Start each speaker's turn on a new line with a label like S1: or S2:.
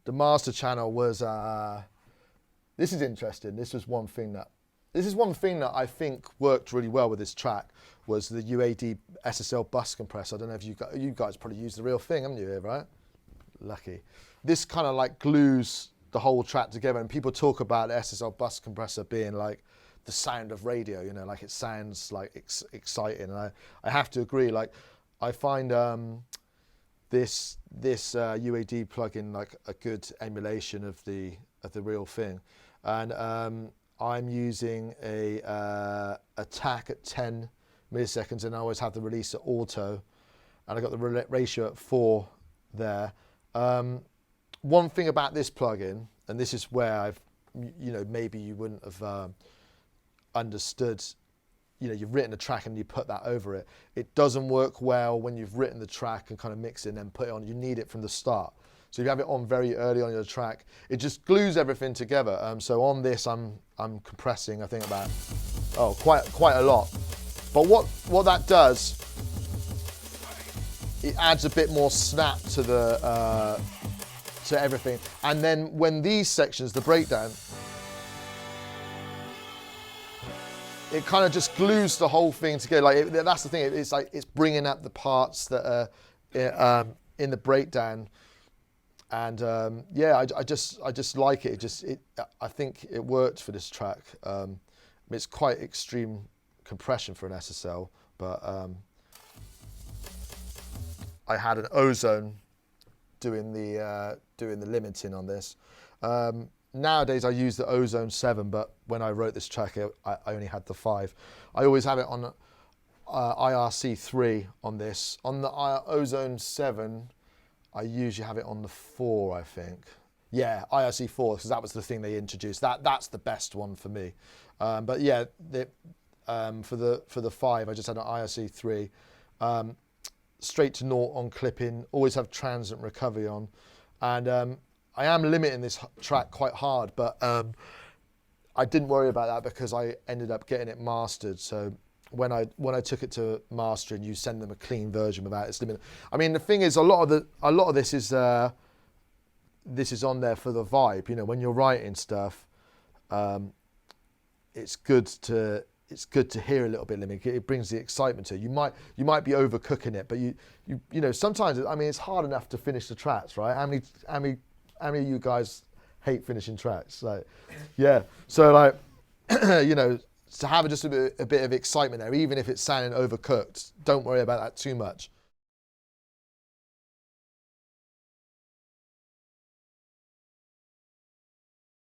S1: the master channel was, this is interesting. This is one thing that I think worked really well with this track was the UAD SSL bus compressor. I don't know if you guys probably use the real thing, haven't you, right? Lucky. This kind of like glues the whole track together, and people talk about the SSL bus compressor being like the sound of radio, you know, like it sounds like exciting. And I have to agree, like I find this UAD plugin like a good emulation of the real thing. And I'm using a attack at 10 milliseconds, and I always have the release at auto, and I got the ratio at 4 there. One thing about this plugin, and this is where maybe you wouldn't have understood, you've written a track and you put that over it. It doesn't work well when you've written the track and kind of mix it and then put it on. You need it from the start. So if you have it on very early on your track, it just glues everything together. So on this, I'm compressing, I think about, quite a lot. But what that does, it adds a bit more snap to the to everything. And then when these sections, the breakdown, it kind of just glues the whole thing together. Like that's the thing. It's like it's bringing up the parts that are in the breakdown. And I just like it. I think it worked for this track. It's quite extreme compression for an SSL, but I had an ozone doing the limiting on this. Nowadays I use the ozone 7, but when I wrote this track, I only had the 5. I always have it on IRC 3 on this. On the ozone 7. I usually have it on the 4, I think. Yeah, IRC 4, because that was the thing they introduced. That's the best one for me. But yeah, for the 5, I just had an IRC 3. Straight to naught on clipping. Always have transient recovery on, and I am limiting this track quite hard. But I didn't worry about that because I ended up getting it mastered. So when I took it to mastering, you send them a clean version without its limit. I mean, the thing is, a lot of this is on there for the vibe. You know, when you're writing stuff, it's good to hear a little bit limited. It brings the excitement to it. You might be overcooking it, but you know sometimes, I mean, it's hard enough to finish the tracks, right? How many of you guys hate finishing tracks? Like, yeah. So like, to have just a bit of excitement there, even if it's sounding overcooked, don't worry about that too much.